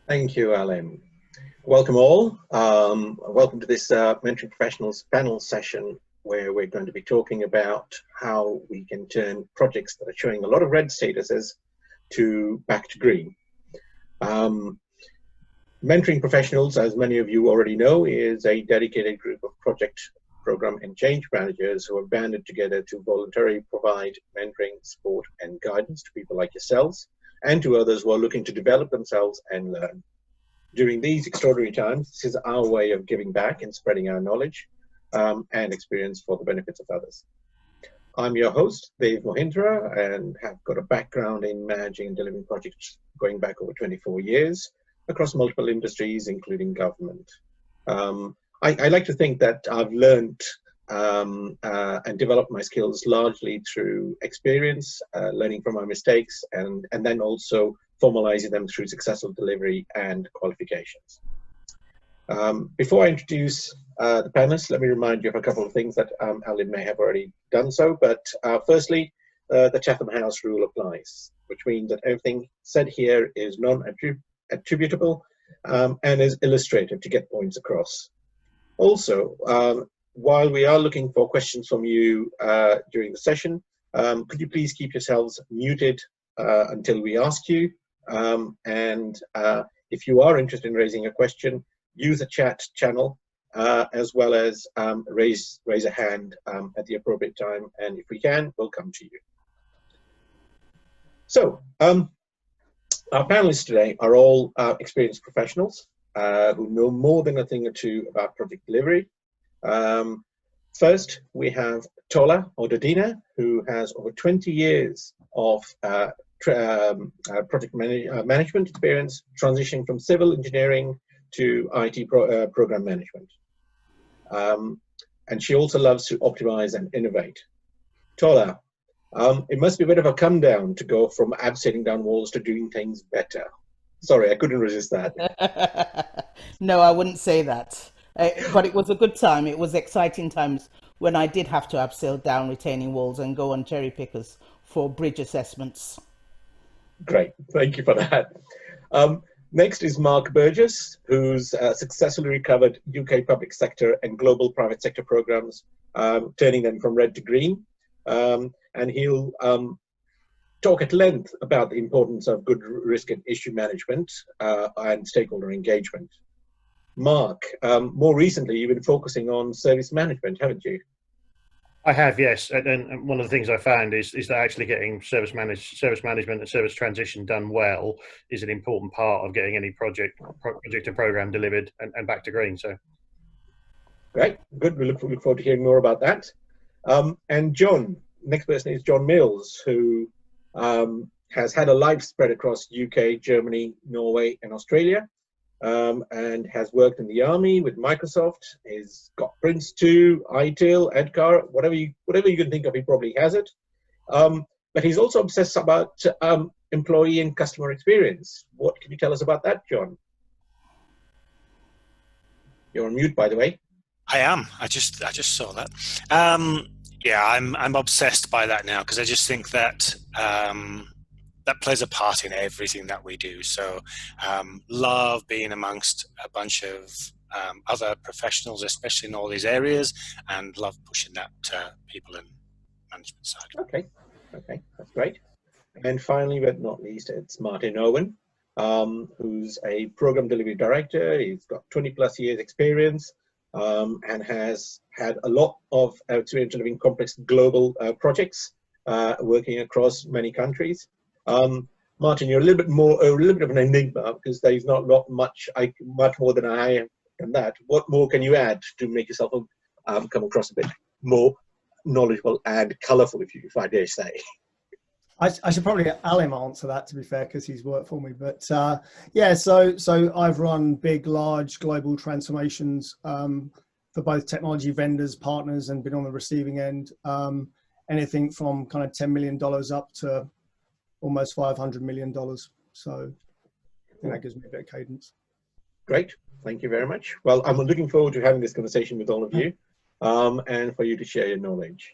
Thank you, Alan. Welcome all. Welcome to this Mentoring Professionals panel session where we're going to be talking about how we can turn projects that are showing a lot of red statuses back to green. Mentoring Professionals, as many of you already know, is a dedicated group of project, program and change managers who have banded together to voluntarily provide mentoring, support and guidance to people like yourselves and to others who are looking to develop themselves and learn. During these extraordinary times, this is our way of giving back and spreading our knowledge and experience for the benefits of others. I'm your host, Dave Mohindra, and have got a background in managing and delivering projects going back over 24 years across multiple industries, including government. I like to think that I've learned and developed my skills largely through experience, learning from my mistakes, and then also formalizing them through successful delivery and qualifications. Before I introduce the panelists, let me remind you of a couple of things that Alan may have already done so. But firstly, the Chatham House rule applies, which means that everything said here is non-attributable and is illustrative to get points across. Also, while we are looking for questions from you during the session, could you please keep yourselves muted until we ask you? If you are interested in raising a question, use the chat channel as well as raise a hand at the appropriate time, and if we can, we'll come to you. So, our panelists today are all experienced professionals who know more than a thing or two about project delivery. First, we have Tola Ododina, who has over 20 years of project management experience, transitioning from civil engineering to IT program management. And she also loves to optimize and innovate. Tola, it must be a bit of a come down to go from abseiling down walls to doing things better. Sorry, I couldn't resist that. No, I wouldn't say that. But it was a good time. It was exciting times when I did have to abseil down retaining walls and go on cherry pickers for bridge assessments. Great, thank you for that. Next is Mark Burgess, who's successfully recovered UK public sector and global private sector programs, turning them from red to green. And he'll talk at length about the importance of good risk and issue management and stakeholder engagement. Mark, more recently, you've been focusing on service management, haven't you? I have, yes. And one of the things I found is that actually getting service management and service transition done well is an important part of getting any project and program delivered and back to green. So, great, good. We look forward to hearing more about that. And John, next person is John Mills, who has had a life spread across UK, Germany, Norway, and Australia. And has worked in the army with Microsoft. He's got Prince 2, ITIL, EDGAR, whatever you can think of, he probably has it. But he's also obsessed about employee and customer experience. What can you tell us about that, John? You're on mute, by the way. I am. I just saw that. Yeah, I'm obsessed by that now because I just think that that plays a part in everything that we do. So love being amongst a bunch of other professionals, especially in all these areas, and love pushing that to people in management side. Okay, that's great. And finally, but not least, it's Martin Owen, who's a program delivery director. He's got 20 plus years experience and has had a lot of experience delivering complex global projects, working across many countries. Martin, you're a little bit of an enigma because there's not much more than I am in that. What more can you add to make yourself come across a bit more knowledgeable and colourful, if I dare say? I should probably let Alim answer that, to be fair, because he's worked for me. But yeah, so I've run big, large global transformations for both technology vendors, partners, and been on the receiving end. Anything from kind of $10 million up to almost $500 million. So I think that gives me a bit of cadence. Great, thank you very much. Well, I'm looking forward to having this conversation with all of you and for you to share your knowledge.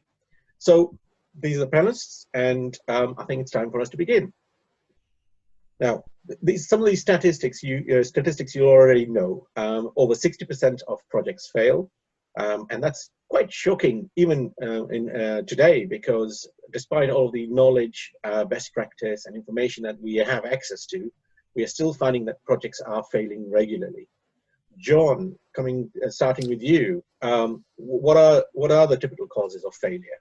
So these are the panelists, and I think it's time for us to begin. Now, some of these statistics you already know. Over 60% of projects fail, and that's quite shocking even in today, because despite all the knowledge, best practice, and information that we have access to, we are still finding that projects are failing regularly. John, starting with you, what are the typical causes of failure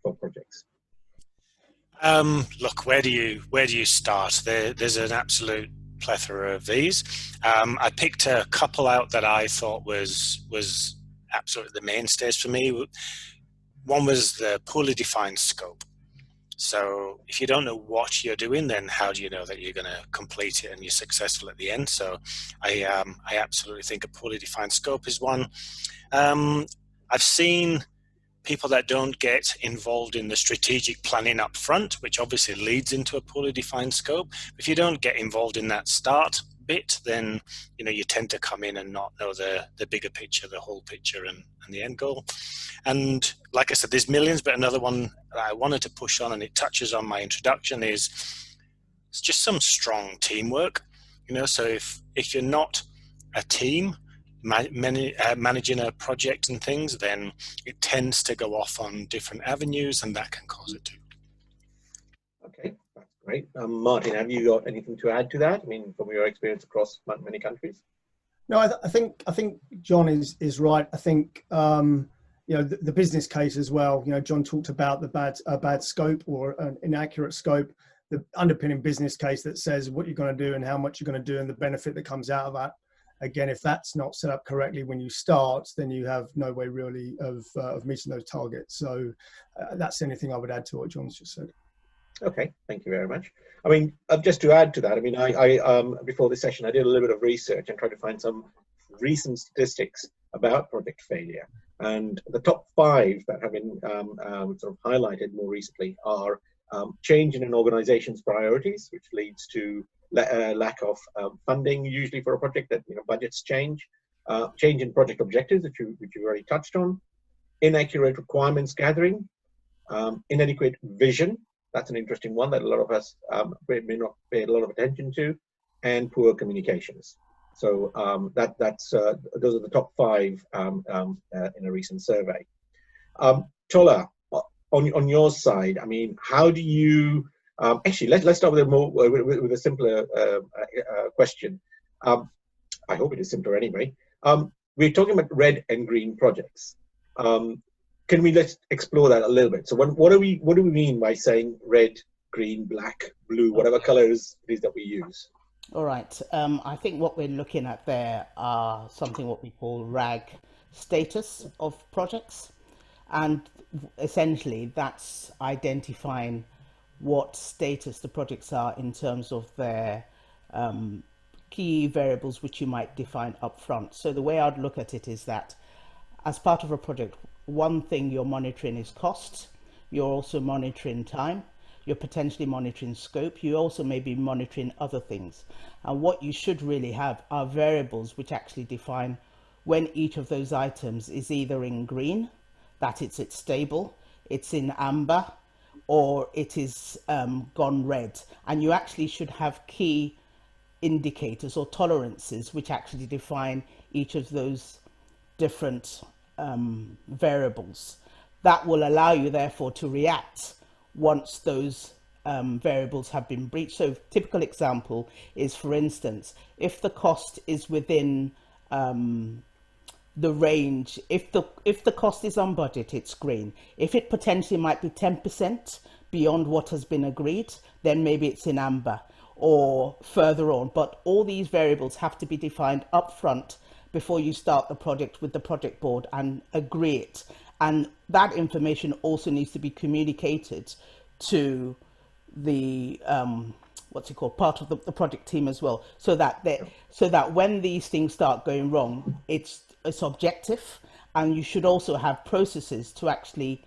for projects? Look, where do you start? There's an absolute plethora of these. I picked a couple out that I thought was absolutely the mainstays for me. One was the poorly defined scope. So if you don't know what you're doing, then how do you know that you're going to complete it and you're successful at the end? So I absolutely think a poorly defined scope is one. I've seen people that don't get involved in the strategic planning up front, which obviously leads into a poorly defined scope. If you don't get involved in that start bit, then you tend to come in and not know the bigger picture, the whole picture, and the end goal. And like I said, there's millions, but another one that I wanted to push on, and it touches on my introduction, is it's just some strong teamwork. So if you're not a team managing a project and things, then it tends to go off on different avenues, and that can cause it too. Okay, that's great. Martin, have you got anything to add to that? I mean, from your experience across many countries? No, I think John is right. I think the business case as well. John talked about the bad scope or an inaccurate scope. The underpinning business case that says what you're going to do and how much you're going to do and the benefit that comes out of that. Again, if that's not set up correctly when you start, then you have no way really of meeting those targets. So that's anything I would add to what John's just said. Okay, thank you very much. I mean, just to add to that, I mean, I before this session, I did a little bit of research and tried to find some recent statistics about project failure. And the top 5 that have been sort of highlighted more recently are change in an organization's priorities, which leads to lack of funding usually for a project, that budgets change in project objectives, which you already touched on, inaccurate requirements gathering, inadequate vision. That's an interesting one that a lot of us may not pay a lot of attention to, and poor communications. So those are the top 5 in a recent survey. Tola, on your side, I mean, how do you actually let's start with a simpler question. I hope it is simpler anyway. We're talking about red and green projects. Let's explore that a little bit. So what do we mean by saying red, green, black, blue, whatever colors it is that we use? All right. I think what we're looking at there are something what we call RAG status of projects. And essentially that's identifying what status the projects are in terms of their key variables, which you might define up front. So the way I'd look at it is that as part of a project, one thing you're monitoring is cost. You're also monitoring time. You're potentially monitoring scope. You also may be monitoring other things. And what you should really have are variables which actually define when each of those items is either in green, that it's stable, it's in amber, or it is gone red. And you actually should have key indicators or tolerances which actually define each of those different variables. That will allow you therefore to react once those variables have been breached. So typical example is, for instance, if the cost is within the range, if the cost is on budget, it's green. If it potentially might be 10% beyond what has been agreed, then maybe it's in amber or further on. But all these variables have to be defined up front before you start the project with the project board and agree it. And that information also needs to be communicated to the part of the project team as well, so that when these things start going wrong, it's objective, and you should also have processes to actually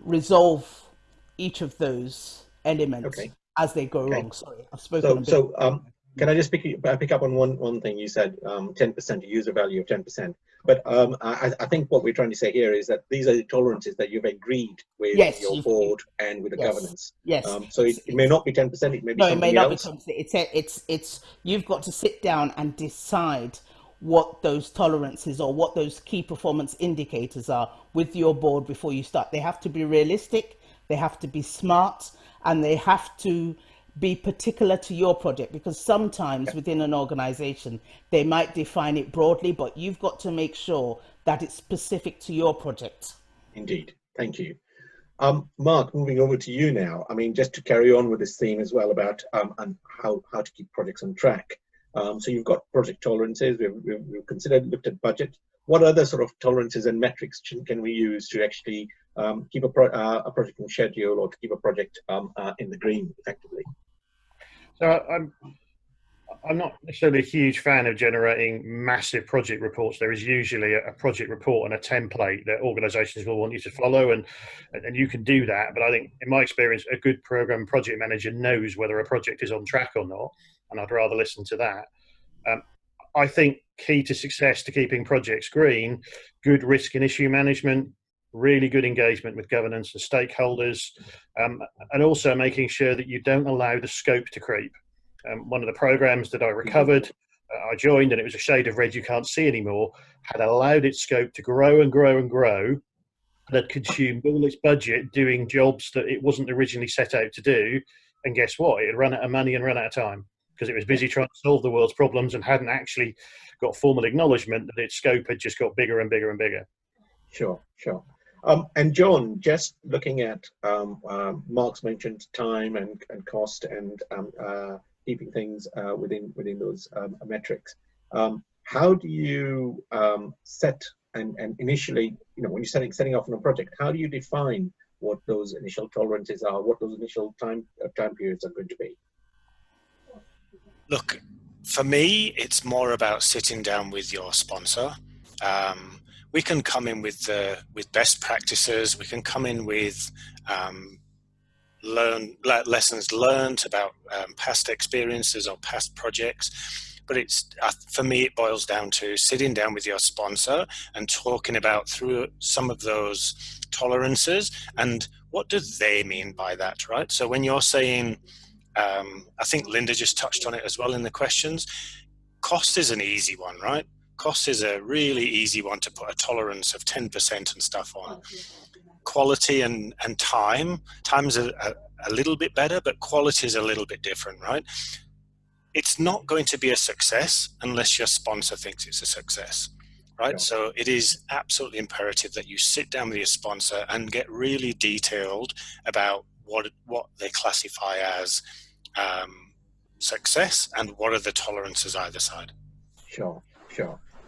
resolve each of those elements as they go wrong. Sorry, I've spoken a bit. Can I just pick up on one thing you said? 10% user value of 10%. But I think what we're trying to say here is that these are the tolerances that you've agreed with Yes, your board and with the governance. Yes. So it may not be 10%, it may be No, it something may not else. be 10%. It's you've got to sit down and decide what those tolerances or what those key performance indicators are with your board before you start. They have to be realistic, they have to be smart, and they have to be particular to your project, because sometimes within an organization they might define it broadly, but you've got to make sure that it's specific to your project. Indeed. Thank you. Mark, moving over to you now. I mean, just to carry on with this theme as well about and how to keep projects on track. So you've got project tolerances, we've considered, looked at budget. What other sort of tolerances and metrics can we use to actually keep a project on schedule, or to keep a project in the green effectively? So I'm not necessarily a huge fan of generating massive project reports. There is usually a project report and a template that organisations will want you to follow, and you can do that. But I think, in my experience, a good program project manager knows whether a project is on track or not, and I'd rather listen to that. I think key to success to keeping projects green, good risk and issue management, really good engagement with governance and stakeholders, and also making sure that you don't allow the scope to creep. One of the programs that I recovered, I joined, and it was a shade of red you can't see anymore, had allowed its scope to grow and grow and grow, and had consumed all its budget doing jobs that it wasn't originally set out to do. And guess what? It had run out of money and run out of time, because it was busy trying to solve the world's problems and hadn't actually got formal acknowledgement that its scope had just got bigger and bigger and bigger. Sure. And John, just looking at Mark's mentioned time and cost and keeping things within those metrics. How do you set and initially, when you're setting off on a project, how do you define what those initial tolerances are, what those initial time periods are going to be? Look, for me, it's more about sitting down with your sponsor. We can come in with best practices. We can come in with lessons learned about past experiences or past projects. But for me, it boils down to sitting down with your sponsor and talking about through some of those tolerances and what do they mean by that, right? So when you're saying, I think Linda just touched on it as well in the questions, cost is an easy one, right? Cost is a really easy one to put a tolerance of 10% and stuff on. Quality and time's a little bit better, but quality is a little bit different, right? It's not going to be a success unless your sponsor thinks it's a success, right? Yeah. So it is absolutely imperative that you sit down with your sponsor and get really detailed about what they classify as success and what are the tolerances either side. Sure.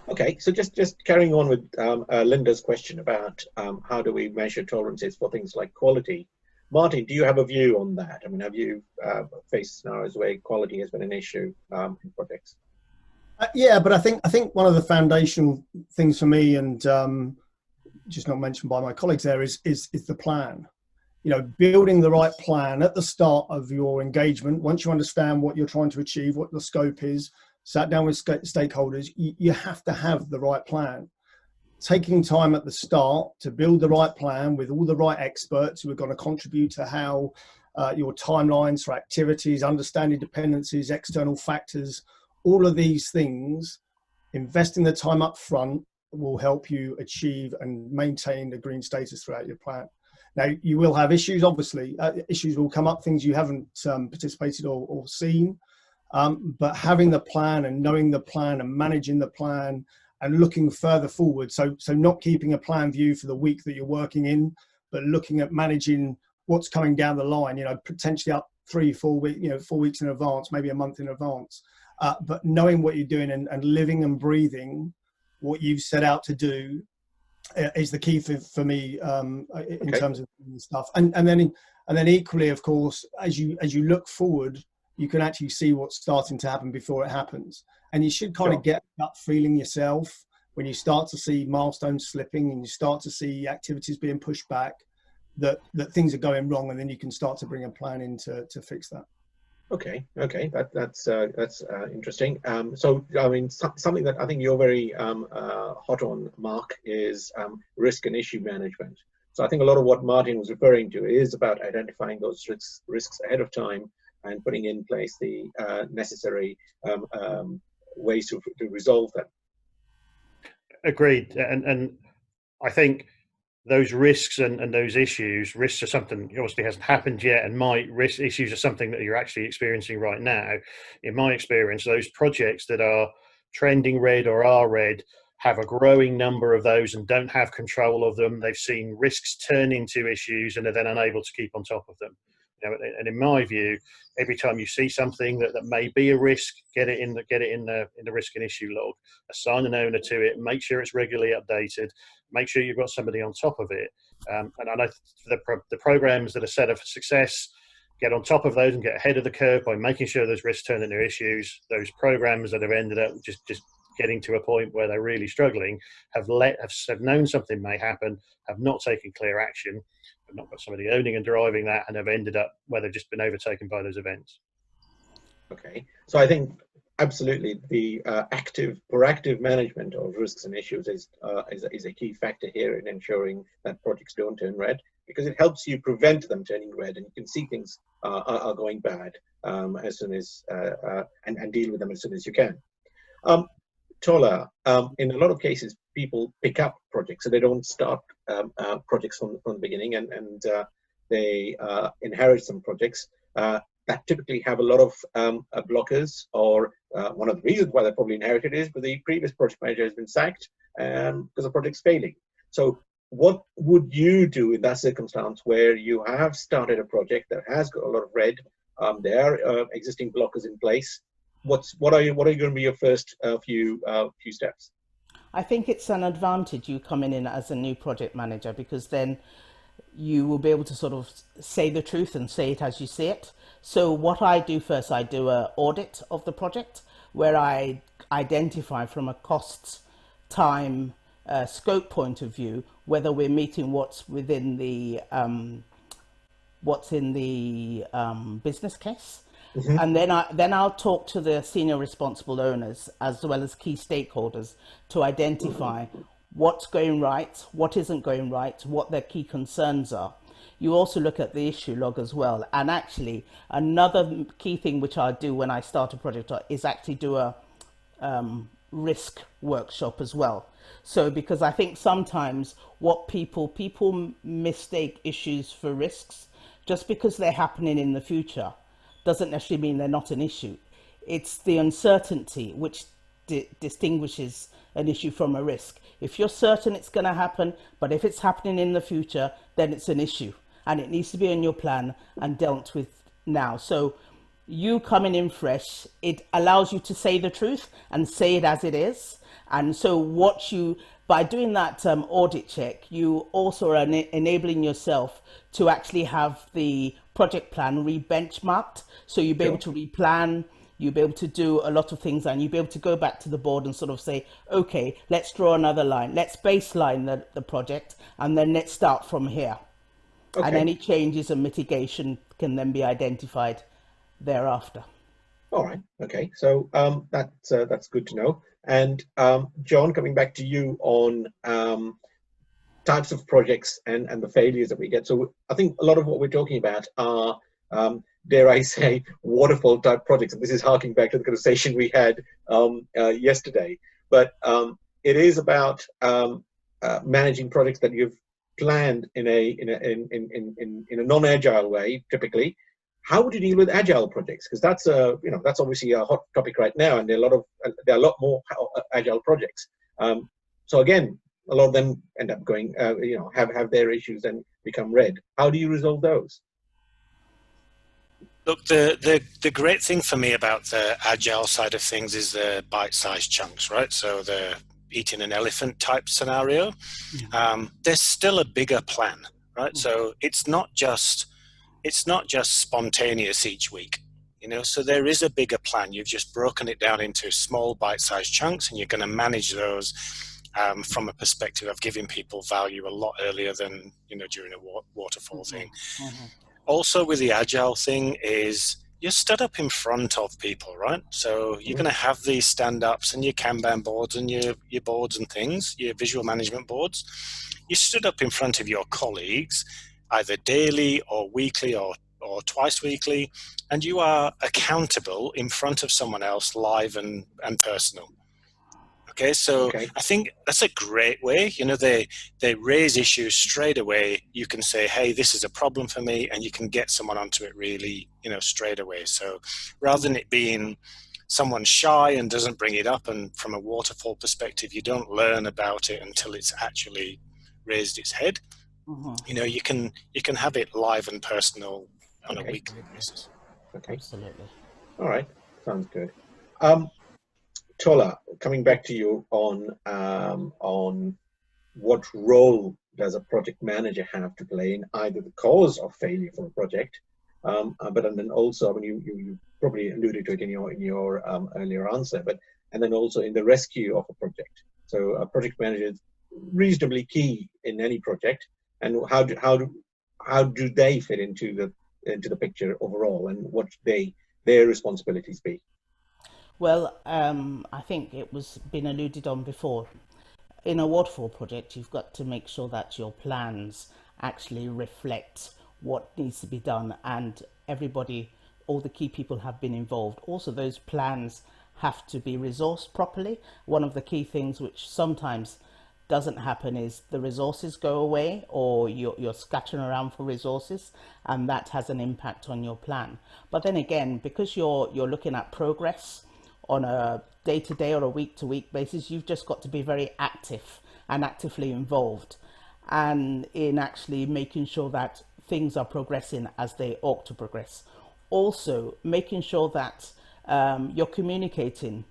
Okay, so just carrying on with Linda's question about how do we measure tolerances for things like quality. Martin, do you have a view on that? I mean, have you faced scenarios where quality has been an issue in projects? Yeah, but I think one of the foundational things for me, and just not mentioned by my colleagues there, is the plan. Building the right plan at the start of your engagement. Once you understand what you're trying to achieve, what the scope is, sat down with stakeholders, you have to have the right plan. Taking time at the start to build the right plan with all the right experts who are going to contribute to how your timelines for activities, understanding dependencies, external factors, all of these things, investing the time up front will help you achieve and maintain the green status throughout your plan. Now, you will have issues, obviously. Issues will come up, things you haven't participated or seen. But having the plan and knowing the plan and managing the plan and looking further forward. So not keeping a plan view for the week that you're working in, but looking at managing what's coming down the line, potentially up 3-4 weeks, 4 weeks in advance, maybe a month in advance. But knowing what you're doing and living and breathing what you've set out to do is the key for me in terms of stuff. And then equally, of course, as you look forward, you can actually see what's starting to happen before it happens. And you should kind of get that feeling yourself when you start to see milestones slipping and you start to see activities being pushed back, that things are going wrong, and then you can start to bring a plan in to fix that. Okay, okay, that's interesting. So, I mean, something that I think you're very hot on, Mark, is risk and issue management. So, I think a lot of what Martin was referring to is about identifying those risks ahead of time and putting in place the necessary ways to resolve them. Agreed, and I think those risks and those issues, risks are something obviously hasn't happened yet, and issues are something that you're actually experiencing right now. In my experience, those projects that are trending red or are red have a growing number of those and don't have control of them. They've seen risks turn into issues and are then unable to keep on top of them. And in my view, every time you see something that may be a risk, get it in the risk and issue log, assign an owner to it, make sure it's regularly updated, make sure you've got somebody on top of it. And I know the programs that are set up for success get on top of those and get ahead of the curve by making sure those risks turn into issues. Those programs that have ended up just getting to a point where they're really struggling have known something may happen, have not taken clear action, have not got somebody owning and driving that, and have ended up where they've just been overtaken by those events. Okay, so I think absolutely the proactive management of risks and issues is a key factor here in ensuring that projects don't turn red, because it helps you prevent them turning red, and you can see things are going bad as soon as and deal with them as soon as you can. Tola, in a lot of cases, people pick up projects, so they don't start projects from the beginning, and they inherit some projects that typically have a lot of blockers, or one of the reasons why they probably inherited is because the previous project manager has been sacked because the project's failing. So what would you do in that circumstance where you have started a project that has got a lot of red, there are existing blockers in place? What are going to be your first few steps? I think it's an advantage you coming in as a new project manager, because then you will be able to sort of say the truth and say it as you see it. So what I do first, I do an audit of the project where I identify from a cost, time, scope point of view whether we're meeting what's within the business case. Mm-hmm. And then I'll talk to the senior responsible owners as well as key stakeholders to identify what's going right, what isn't going right, what their key concerns are. You also look at the issue log as well. And actually, another key thing which I do when I start a project is actually do a risk workshop as well. So because I think sometimes what people mistake issues for risks. Just because they're happening in the future doesn't necessarily mean they're not an issue. It's the uncertainty which distinguishes an issue from a risk. If you're certain it's going to happen, but if it's happening in the future, then it's an issue and it needs to be in your plan and dealt with now. So you coming in fresh, it allows you to say the truth and say it as it is. And so by doing that audit check, you also are enabling yourself to actually have the project plan re-benchmarked. So you'll be able to replan, you'll be able to do a lot of things, and you'll be able to go back to the board and sort of say, okay, let's draw another line. Let's baseline the project, and then let's start from here. Okay. And any changes and mitigation can then be identified thereafter. All right. Okay. So that's good to know. And John, coming back to you on types of projects and the failures that we get. So I think a lot of what we're talking about are, dare I say, waterfall type projects. And this is harking back to the conversation we had yesterday. But it is about managing projects that you've planned in a non-agile way, typically. How would you deal with agile projects? Because that's that's obviously a hot topic right now, and there are a lot more agile projects. So again, a lot of them end up going, have their issues and become red. How do you resolve those? Look, the great thing for me about the agile side of things is the bite-sized chunks, right? So the eating an elephant type scenario. There's still a bigger plan, right? So it's not just spontaneous each week, so there is a bigger plan. You've just broken it down into small bite-sized chunks, and you're going to manage those from a perspective of giving people value a lot earlier than during a waterfall thing. Also with the agile thing is you're stood up in front of people, right? So you're going to have these stand-ups and your Kanban boards and your boards and things, your visual management boards. You stood up in front of your colleagues, either daily or weekly or twice weekly, and you are accountable in front of someone else, live and personal. Okay, so I think that's a great way. You know, they raise issues straight away. You can say, hey, this is a problem for me, and you can get someone onto it really, you know, straight away. So rather than it being someone shy and doesn't bring it up, and from a waterfall perspective, you don't learn about it until it's actually raised its head. You know, you can have it live and personal on a weekly basis. Okay. Absolutely. All right. Sounds good. Tola, coming back to you on what role does a project manager have to play in either the cause of failure for a project, but then also, I mean, you probably alluded to it in your earlier answer, and then also in the rescue of a project. So a project manager is reasonably key in any project, and how do they fit into the picture overall, and what their responsibilities be? Well, I think it was been alluded on before. In a waterfall project, you've got to make sure that your plans actually reflect what needs to be done, and everybody, all the key people have been involved. Also, those plans have to be resourced properly. One of the key things which sometimes doesn't happen is the resources go away, or you're scattering around for resources, and that has an impact on your plan. But then again, because you're looking at progress on a day-to-day or a week-to-week basis, you've just got to be very active and actively involved, and in actually making sure that things are progressing as they ought to progress. Also, making sure that you're communicating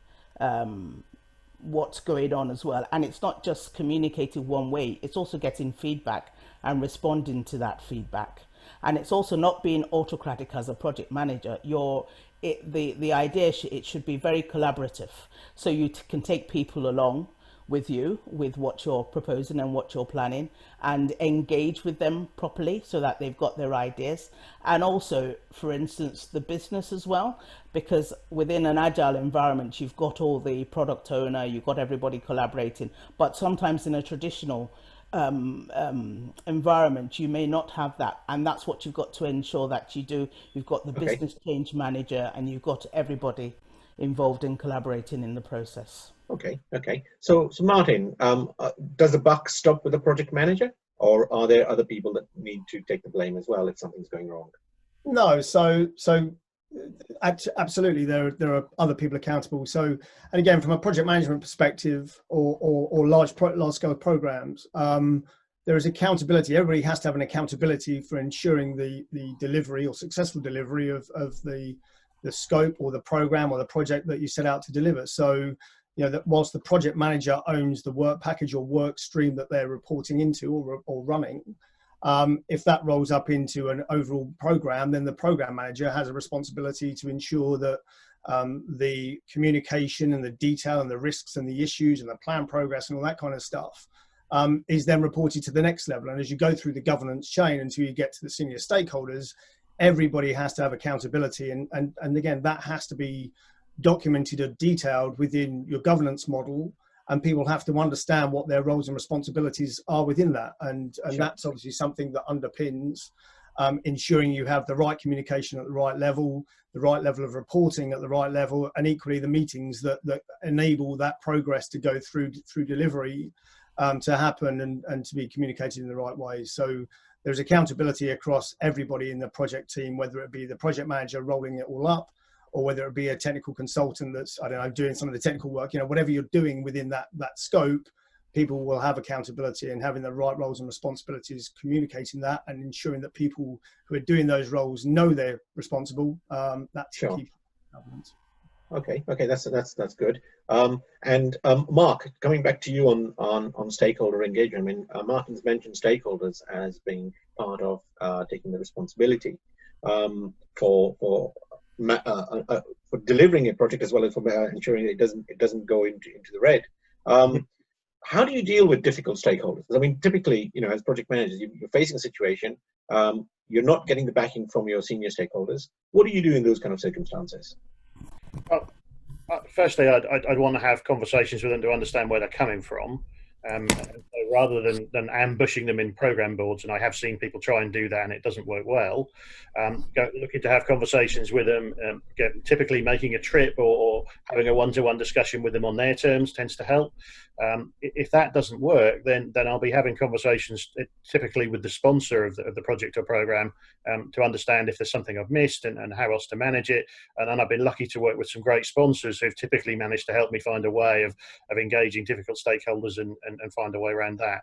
what's going on as well. And it's not just communicating one way, it's also getting feedback and responding to that feedback. And it's also not being autocratic as a project manager. The idea, it should be very collaborative. So you can take people along with you, with what you're proposing and what you're planning, and engage with them properly so that they've got their ideas. And also, for instance, the business as well, because within an agile environment, you've got all the product owner, you've got everybody collaborating, but sometimes in a traditional environment, you may not have that, and that's what you've got to ensure that you do. You've got the business change manager, and you've got everybody involved in collaborating in the process. Okay. So Martin, does the buck stop with the project manager, or are there other people that need to take the blame as well if something's going wrong? No, so absolutely, there are other people accountable. So, and again, from a project management perspective, or large scale programs, there is accountability. Everybody has to have an accountability for ensuring the delivery or successful delivery of the scope or the program or the project that you set out to deliver. So, you know, that whilst the project manager owns the work package or work stream that they're reporting into or running, if that rolls up into an overall program, then the program manager has a responsibility to ensure that the communication and the detail and the risks and the issues and the plan progress and all that kind of stuff is then reported to the next level. And as you go through the governance chain until you get to the senior stakeholders, everybody has to have accountability. And again, that has to be documented or detailed within your governance model, and people have to understand what their roles and responsibilities are within that. And sure. That's obviously something that underpins ensuring you have the right communication at the right level of reporting at the right level, and equally the meetings that enable that progress to go through delivery to happen and to be communicated in the right way. So there's accountability across everybody in the project team, whether it be the project manager rolling it all up, or whether it be a technical consultant that's, I don't know, doing some of the technical work. You know, whatever you're doing within that scope, people will have accountability, and having the right roles and responsibilities, communicating that and ensuring that people who are doing those roles know they're responsible. That's sure. Key governance. Okay, that's good. And Mark, coming back to you on stakeholder engagement. I mean, Martin's mentioned stakeholders as being part of taking the responsibility for delivering a project, as well as for ensuring it doesn't go into the red. How do you deal with difficult stakeholders? I mean, typically, you know, as project managers, you're facing a situation, you're not getting the backing from your senior stakeholders. What do you do in those kind of circumstances? Firstly, I'd want to have conversations with them to understand where they're coming from, so rather than ambushing them in program boards. And I have seen people try and do that, and it doesn't work well. Looking to have conversations with them, typically making a trip or having a one-to-one discussion with them on their terms tends to help. If that doesn't work, then I'll be having conversations typically with the sponsor of the project or program to understand if there's something I've missed and how else to manage it. And I've been lucky to work with some great sponsors who've typically managed to help me find a way of engaging difficult stakeholders and find a way around that.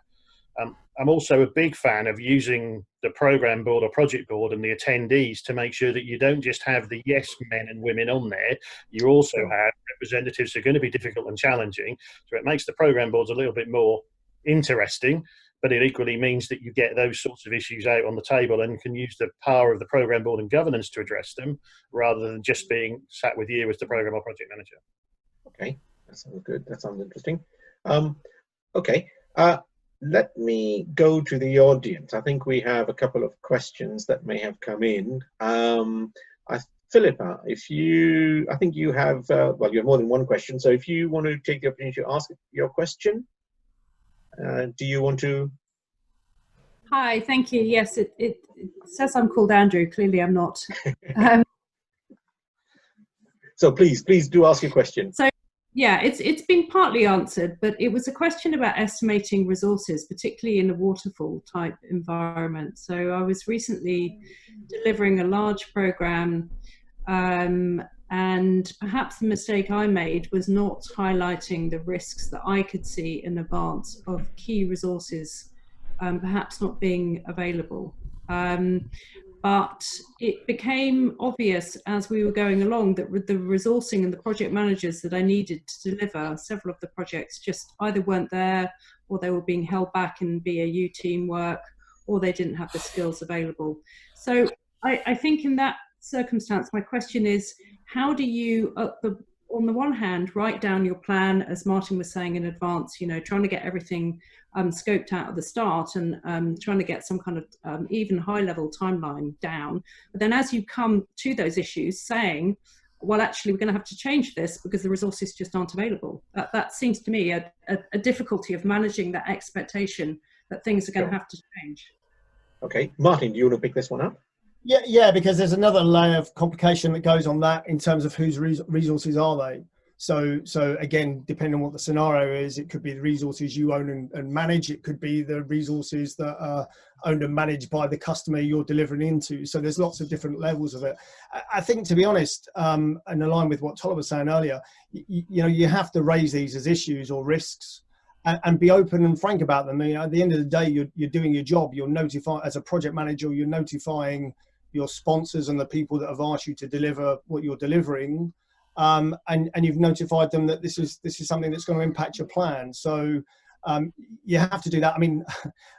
I'm also a big fan of using the program board or project board and the attendees to make sure that you don't just have the yes men and women on there. You also have representatives who are going to be difficult and challenging. So it makes the program boards a little bit more interesting, but it equally means that you get those sorts of issues out on the table and can use the power of the program board and governance to address them, rather than just being sat with you as the program or project manager. Okay, that sounds good. That sounds interesting. Okay. Let me go to the audience. I think we have a couple of questions that may have come in. Philippa, I think you have, well, you have more than one question. So if you want to take the opportunity to ask your question, do you want to? Hi, thank you. Yes, it says I'm called Andrew. Clearly I'm not. So please do ask your question. So yeah, it's been partly answered, but it was a question about estimating resources, particularly in a waterfall type environment. So I was recently delivering a large program, and perhaps the mistake I made was not highlighting the risks that I could see in advance of key resources perhaps not being available. But it became obvious as we were going along that with the resourcing and the project managers that I needed to deliver several of the projects just either weren't there, or they were being held back in BAU teamwork, or they didn't have the skills available. So I think in that circumstance, my question is, how do you, on the one hand, write down your plan, as Martin was saying in advance, you know, trying to get everything scoped out at the start and trying to get some kind of even high level timeline down. But then as you come to those issues saying, well, actually, we're going to have to change this because the resources just aren't available. That seems to me a difficulty of managing that expectation that things are going to have to change. Okay, Martin, do you want to pick this one up? Yeah, because there's another layer of complication that goes on that in terms of whose resources are they. So again, depending on what the scenario is, it could be the resources you own and manage. It could be the resources that are owned and managed by the customer you're delivering into. So there's lots of different levels of it. I think, to be honest, and align with what Tola was saying earlier, you know, you have to raise these as issues or risks and be open and frank about them. You know, at the end of the day, you're doing your job. You're notifying, as a project manager, you're notifying your sponsors and the people that have asked you to deliver what you're delivering. And you've notified them that this is something that's going to impact your plan. So you have to do that. I mean,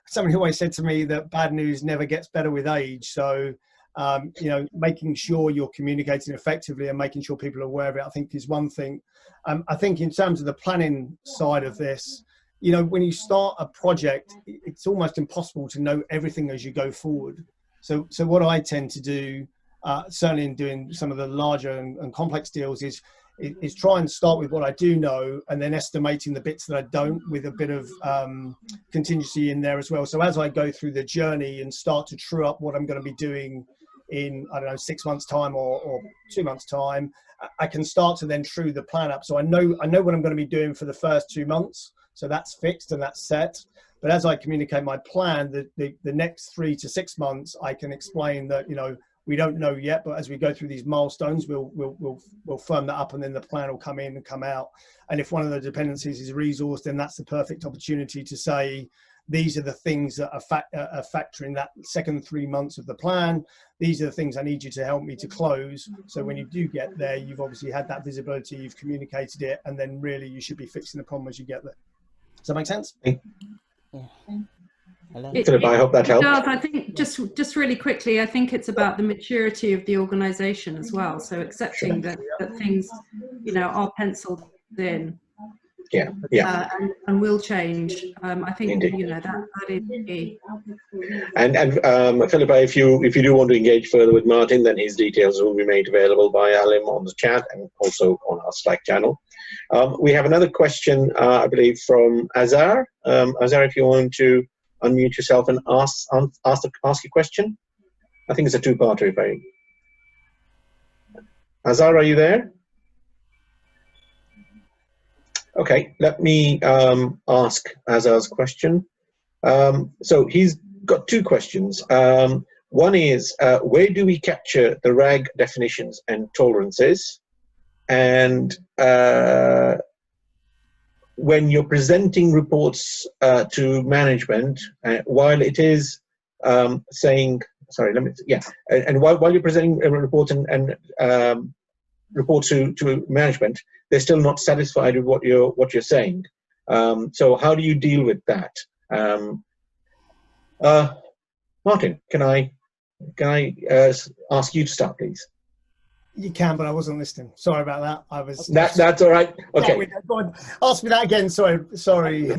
somebody always said to me that bad news never gets better with age. So, you know, making sure you're communicating effectively and making sure people are aware of it, I think, is one thing. I think in terms of the planning side of this, you know, when you start a project, it's almost impossible to know everything as you go forward. So what I tend to do, certainly in doing some of the larger and complex deals, is try and start with what I do know and then estimating the bits that I don't, with a bit of contingency in there as well. So as I go through the journey and start to true up what I'm going to be doing in, I don't know, 6 months time or 2 months time, I can start to then true the plan up. So I know what I'm going to be doing for the first 2 months. So that's fixed and that's set. But as I communicate my plan, the next 3 to 6 months, I can explain that, you know, we don't know yet, but as we go through these milestones, we'll firm that up, and then the plan will come in and come out. And if one of the dependencies is resource, then that's the perfect opportunity to say, these are the things that are factoring that second 3 months of the plan. These are the things I need you to help me to close. So when you do get there, you've obviously had that visibility, you've communicated it, and then really you should be fixing the problem as you get there. Does that make sense? Yeah. Philip, I hope that helps. Does. I think just really quickly, I think it's about the maturity of the organisation as well. So accepting that things, you know, are penciled in. Yeah. And will change. I think Indeed. that is key. And Philippa, if you do want to engage further with Martin, then his details will be made available by Alim on the chat and also on our Slack channel. We have another question, I believe, from Azar. Azar, if you want to unmute yourself and ask your question. I think it's a two-parter. Azar, are you there? Okay, let me ask Azar's question. So he's got two questions. One is, where do we capture the RAG definitions and tolerances? And when you're presenting reports to management, while it is saying, sorry, and while you're presenting a report and report to management, they're still not satisfied with what you're saying. So how do you deal with that? Martin, can I ask you to start, please? You can, but I wasn't listening. Sorry about that. I was. That's all right. Okay. Go on. Ask me that again. Sorry.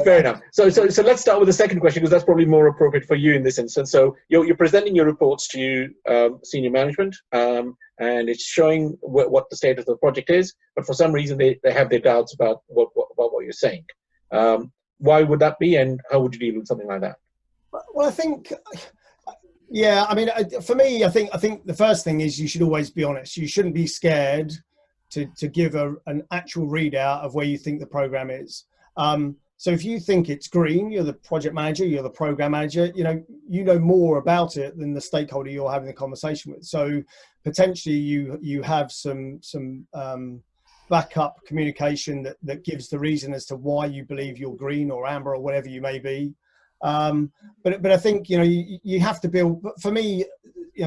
Fair enough. So let's start with the second question, because that's probably more appropriate for you in this instance. So you're presenting your reports to senior management, and it's showing what the status of the project is. But for some reason, they have their doubts about what you're saying. Why would that be, and how would you deal with something like that? Well, I think. Yeah, I mean, for me, I think the first thing is you should always be honest. You shouldn't be scared to give an actual readout of where you think the program is. So if you think it's green, you're the project manager, you're the program manager, you know more about it than the stakeholder you're having the conversation with. So potentially you have some backup communication that gives the reason as to why you believe you're green or amber or whatever you may be. But I think, you have to build, for me,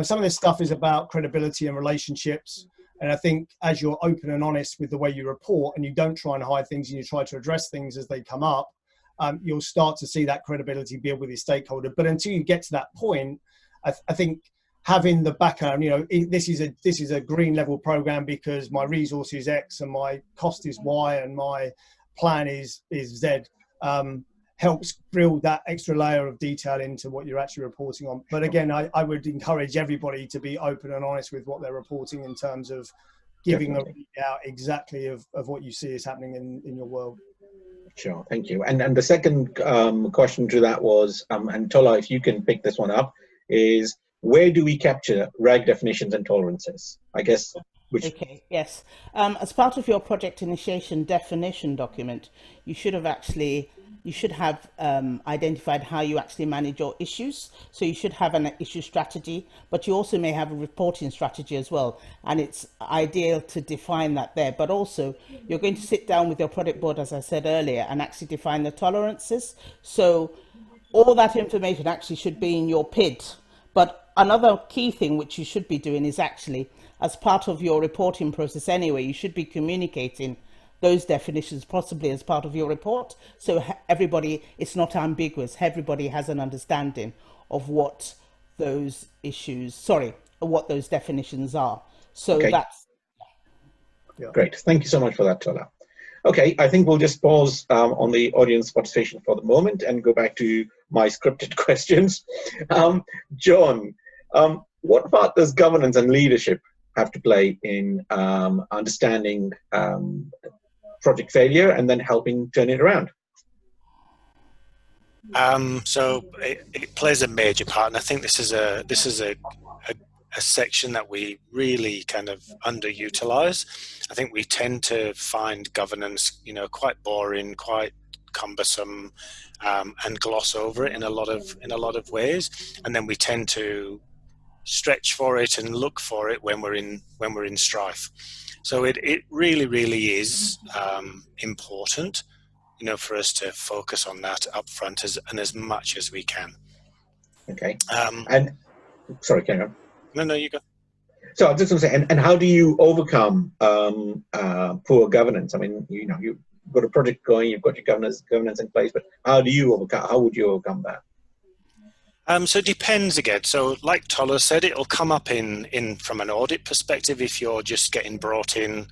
some of this stuff is about credibility and relationships. And I think as you're open and honest with the way you report and you don't try and hide things and you try to address things as they come up, you'll start to see that credibility build with your stakeholder. But until you get to that point, I think having the background, this is a green level program because my resource is X and my cost is Y and my plan is Z. Helps build that extra layer of detail into what you're actually reporting on. But again, I would encourage everybody to be open and honest with what they're reporting in terms of giving a readout exactly of what you see is happening in your world. Sure, thank you. And the second question to that was, and Tola, if you can pick this one up, is where do we capture RAG definitions and tolerances? I guess. Okay, yes. As part of your project initiation definition document, you should have identified how you actually manage your issues. So you should have an issue strategy, but you also may have a reporting strategy as well. And it's ideal to define that there. But also, you're going to sit down with your product board, as I said earlier, and actually define the tolerances. So all that information actually should be in your PID. But another key thing which you should be doing is actually, as part of your reporting process anyway, you should be communicating those definitions possibly as part of your report. So everybody, it's not ambiguous. Everybody has an understanding of what those what those definitions are. So that's... Yeah. Great. Thank you so much for that, Tola. Okay, I think we'll just pause on the audience participation for the moment and go back to my scripted questions. John, what part does governance and leadership have to play in understanding project failure and then helping turn it around? So it plays a major part, and I think this is a section that we really kind of underutilize. I think we tend to find governance, quite boring, quite cumbersome, and gloss over it in a lot of ways, and then we tend to stretch for it and look for it when we're in strife. So it really, really is important, for us to focus on that up front as much as we can. Okay. And sorry, carry on. No, you go. So I was just going to say, and how do you overcome poor governance? I mean, you've got a project going, you've got your governance in place, but how would you overcome that? So it depends again. So like Tola said, it'll come up in from an audit perspective if you're just getting brought in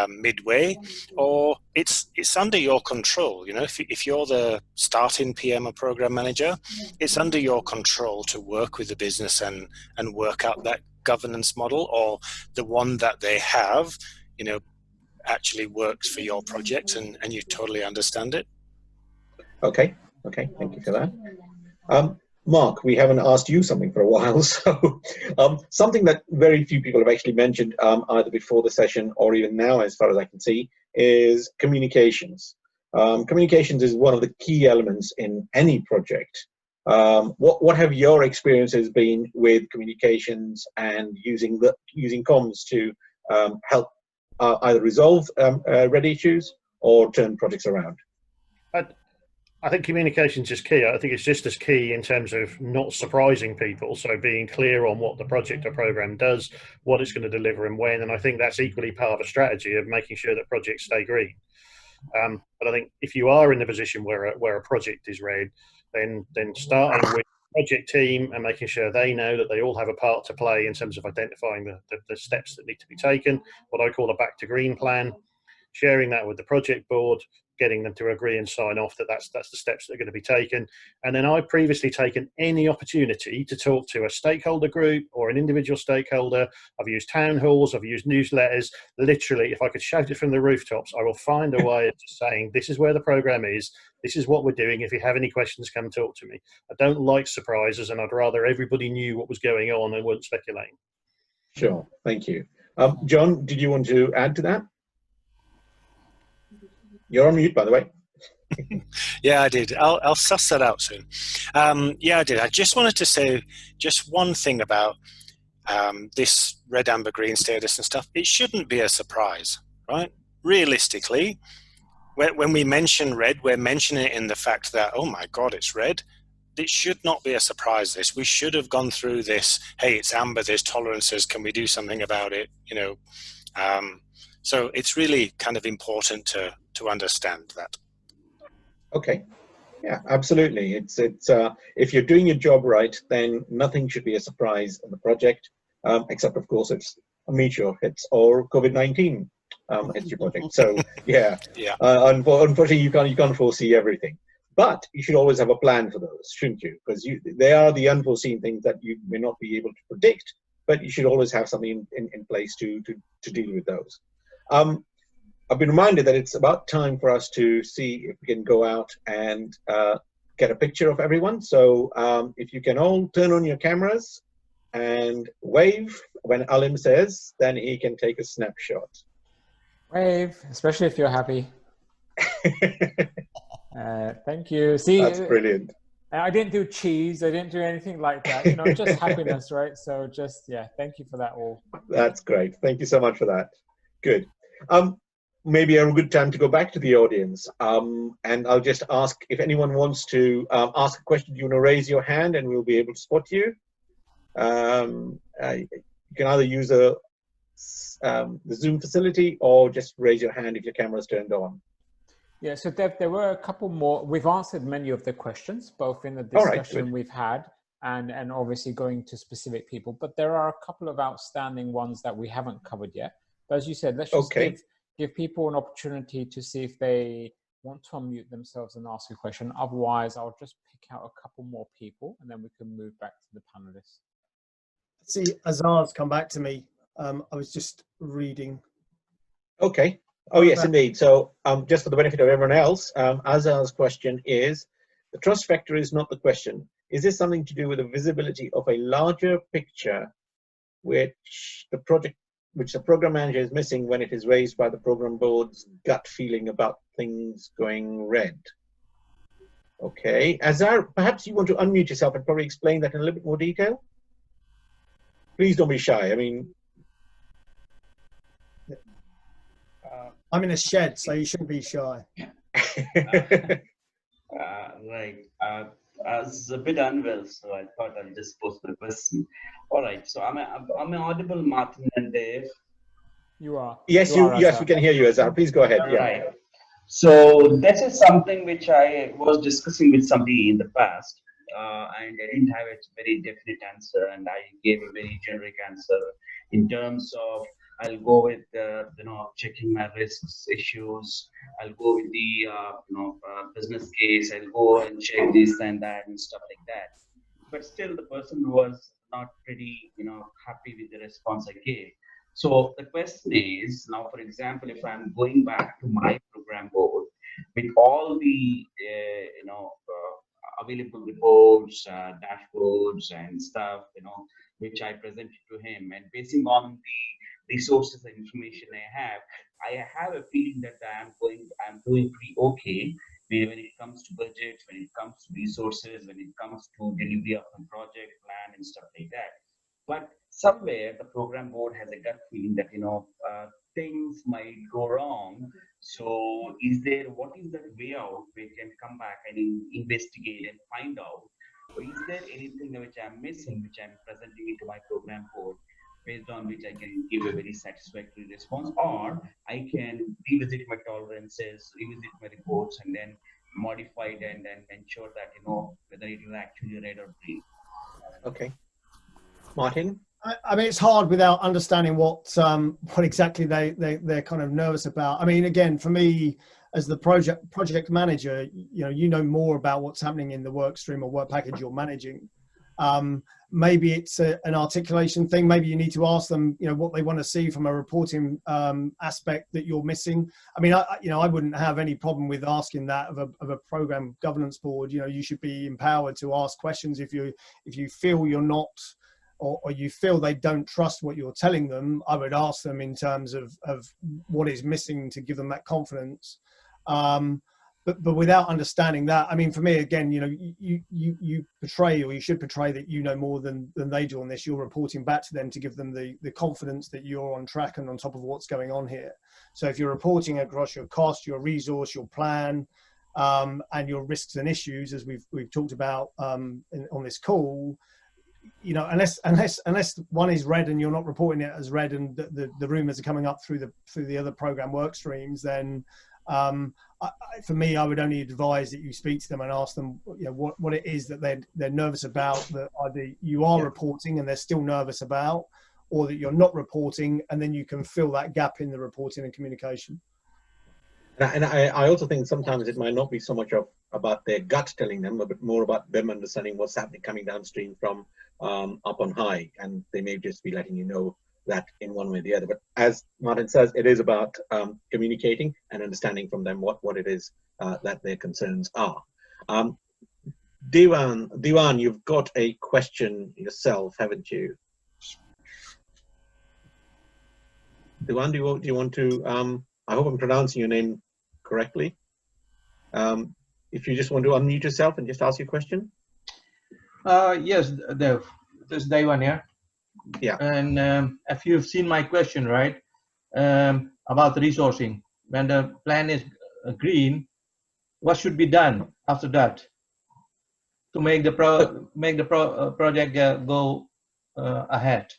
midway, or it's under your control. You know, if you're the starting PM or program manager, it's under your control to work with the business and work out that governance model, or the one that they have, you know, actually works for your project and you totally understand it. Okay, thank you for that. Mark, we haven't asked you something for a while, so something that very few people have actually mentioned, either before the session or even now, as far as I can see, is communications. Communications is one of the key elements in any project. What have your experiences been with communications and using comms to help either resolve red issues or turn projects around? I think communications is key. I think it's just as key in terms of not surprising people. So being clear on what the project or program does, what it's going to deliver and when. And I think that's equally part of a strategy of making sure that projects stay green. But I think if you are in the position where a project is red, then starting with the project team and making sure they know that they all have a part to play in terms of identifying the steps that need to be taken, what I call a back to green plan, sharing that with the project board, getting them to agree and sign off that that's the steps that are going to be taken. And then I've previously taken any opportunity to talk to a stakeholder group or an individual stakeholder. I've used town halls, I've used newsletters. Literally, if I could shout it from the rooftops, I will find a way of just saying, this is where the program is, this is what we're doing. If you have any questions, come talk to me. I don't like surprises, and I'd rather everybody knew what was going on and weren't speculating. Sure, thank you. John, did you want to add to that? You're on mute, by the way. Yeah, I did. I'll suss that out soon. Yeah, I did. I just wanted to say just one thing about this red, amber, green status and stuff. It shouldn't be a surprise, right? Realistically, when we mention red, we're mentioning it in the fact that, oh my God, it's red. It should not be a surprise. We should have gone through this. Hey, it's amber, there's tolerances. Can we do something about it? You know, so it's really kind of important to understand that. Okay, yeah, absolutely. It's if you're doing your job right, then nothing should be a surprise in the project, except of course it's a meteor hits or COVID-19 hits your project. So yeah, unfortunately you can't foresee everything, but you should always have a plan for those, shouldn't you? Because they are the unforeseen things that you may not be able to predict, but you should always have something in place to deal with those. I've been reminded that it's about time for us to see if we can go out and get a picture of everyone. So if you can all turn on your cameras and wave when Alim says, then he can take a snapshot. Wave, especially if you're happy. Thank you. See, that's brilliant. I didn't do cheese. I didn't do anything like that. You know, just happiness, right? So just, yeah, thank you for that all. That's great. Thank you so much for that. Good. Maybe a good time to go back to the audience. And I'll just ask if anyone wants to ask a question, you want to raise your hand and we'll be able to spot you. You can either use the Zoom facility or just raise your hand if your camera's turned on. Yeah, so Dev, there were a couple more. We've answered many of the questions, both in the discussion we've had and obviously going to specific people, but there are a couple of outstanding ones that we haven't covered yet. But as you said, let's just give people an opportunity to see if they want to unmute themselves and ask a question. Otherwise, I'll just pick out a couple more people and then we can move back to the panelists. See, Azar's come back to me. I was just reading. Okay. Oh, yes, indeed. So just for the benefit of everyone else, Azar's question is, the trust factor is not the question. Is this something to do with the visibility of a larger picture which the program manager is missing when it is raised by the program board's gut feeling about things going red? Okay. Azar, perhaps you want to unmute yourself and probably explain that in a little bit more detail? Please don't be shy. I mean... I'm in a shed, so you shouldn't be shy. Right. I was a bit unwell, so I thought I'll just post my question. All right. So am I audible, Martin and Dave? You are. Yes, yes, we can hear you, Azar. Please go ahead. Right. So this is something which I was discussing with somebody in the past, and I didn't have a very definite answer, and I gave a very generic answer in terms of I'll go with checking my risks, issues. I'll go with the business case. I'll go and check this and that and stuff like that. But still, the person was not pretty happy with the response I gave. So the question is now, for example, if I'm going back to my program board with all the available reports, dashboards, and stuff, which I presented to him, and basing on the resources and information I have a feeling that I'm doing pretty okay when it comes to budget, when it comes to resources, when it comes to delivery of a project plan and stuff like that. But somewhere the program board has a gut feeling that things might go wrong. So what is the way out we can come back and investigate and find out? Or is there anything which I'm missing, which I'm presenting into my program board, based on which I can give a very satisfactory response, or I can revisit my tolerances, revisit my reports, and then modify it and ensure that whether it is actually red or green. Okay, Martin. I mean, it's hard without understanding what exactly they're kind of nervous about. I mean, again, for me as the project manager, you know more about what's happening in the work stream or work package you're managing. Maybe it's an articulation thing. Maybe you need to ask them, what they want to see from a reporting aspect that you're missing. I mean, I wouldn't have any problem with asking that of a program governance board. You should be empowered to ask questions if you feel you're not, or you feel they don't trust what you're telling them. I would ask them in terms of what is missing to give them that confidence. But without understanding that, I mean, for me, again, you portray, or you should portray, that you know more than they do on this. You're reporting back to them to give them the confidence that you're on track and on top of what's going on here. So if you're reporting across your cost, your resource, your plan, and your risks and issues, as we've talked about on this call, unless one is red and you're not reporting it as red, and the rumors are coming up through the other program work streams, then for me, I would only advise that you speak to them and ask them, what it is that they're nervous about, that either you are reporting and they're still nervous about, or that you're not reporting, and then you can fill that gap in the reporting and communication. And I also think sometimes it might not be so much about their gut telling them, but more about them understanding what's happening coming downstream from up on high, and they may just be letting you know that in one way or the other. But as Martin says, it is about communicating and understanding from them what it is that their concerns are. Diwan, you've got a question yourself, haven't you? Diwan, do you want to, I hope I'm pronouncing your name correctly. If you just want to unmute yourself and just ask your question. Yes, Dev, this is Diwan here. Yeah. And if you've seen my question, right, about resourcing, when the plan is green, what should be done after that to make the project go ahead?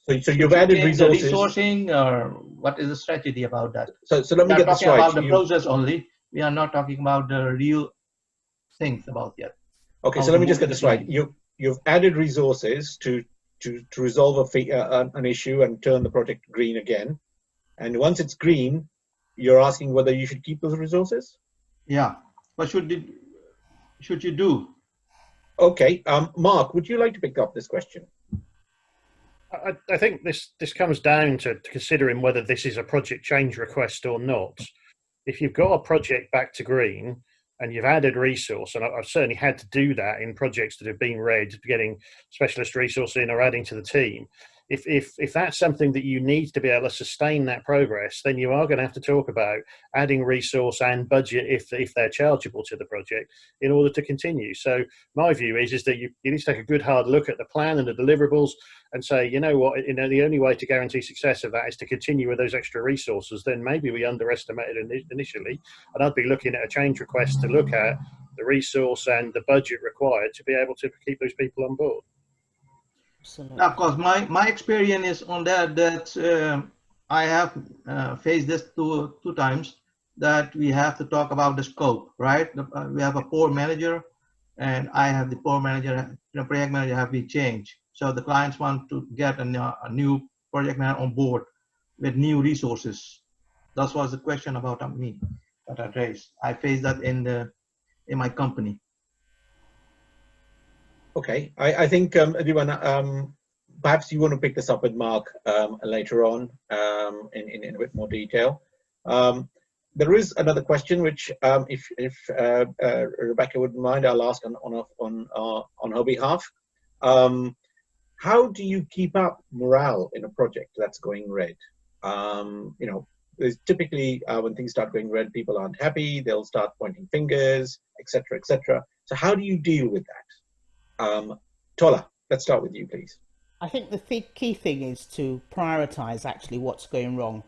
So you've added resources. The resourcing, or what is the strategy about that? So let me get this right. We are talking about the process only. We are not talking about the real things about yet. Okay, so let me just get this right. You've added resources to resolve an issue and turn the project green again. And once it's green, you're asking whether you should keep those resources? Yeah. What should you do? Okay. Mark, would you like to pick up this question? I think this comes down to considering whether this is a project change request or not. If you've got a project back to green and you've added resource, and I've certainly had to do that in projects that have been red, getting specialist resource in or adding to the team. If that's something that you need to be able to sustain that progress, then you are going to have to talk about adding resource and budget if they're chargeable to the project in order to continue. So my view is that you need to take a good hard look at the plan and the deliverables and say, you know what, the only way to guarantee success of that is to continue with those extra resources. Then maybe we underestimated initially, and I'd be looking at a change request to look at the resource and the budget required to be able to keep those people on board. Now, of course, my experience is on that I have faced this two times, that we have to talk about the scope, right? We have a poor manager, and I have the poor manager. Project manager have been changed, so the clients want to get a new project manager on board. with new resources? That was the question about me that I raised. I faced that in my company. Okay, I think everyone, perhaps you want to pick this up with Mark later on in a bit more detail. There is another question which, if Rebecca wouldn't mind, I'll ask on her behalf. How do you keep up morale in a project that's going red? You know, there's typically when things start going red, people aren't happy. They'll start pointing fingers, etc., etc. So how do you deal with that? Tola, let's start with you, please. I think the key thing is to prioritize actually what's going wrong,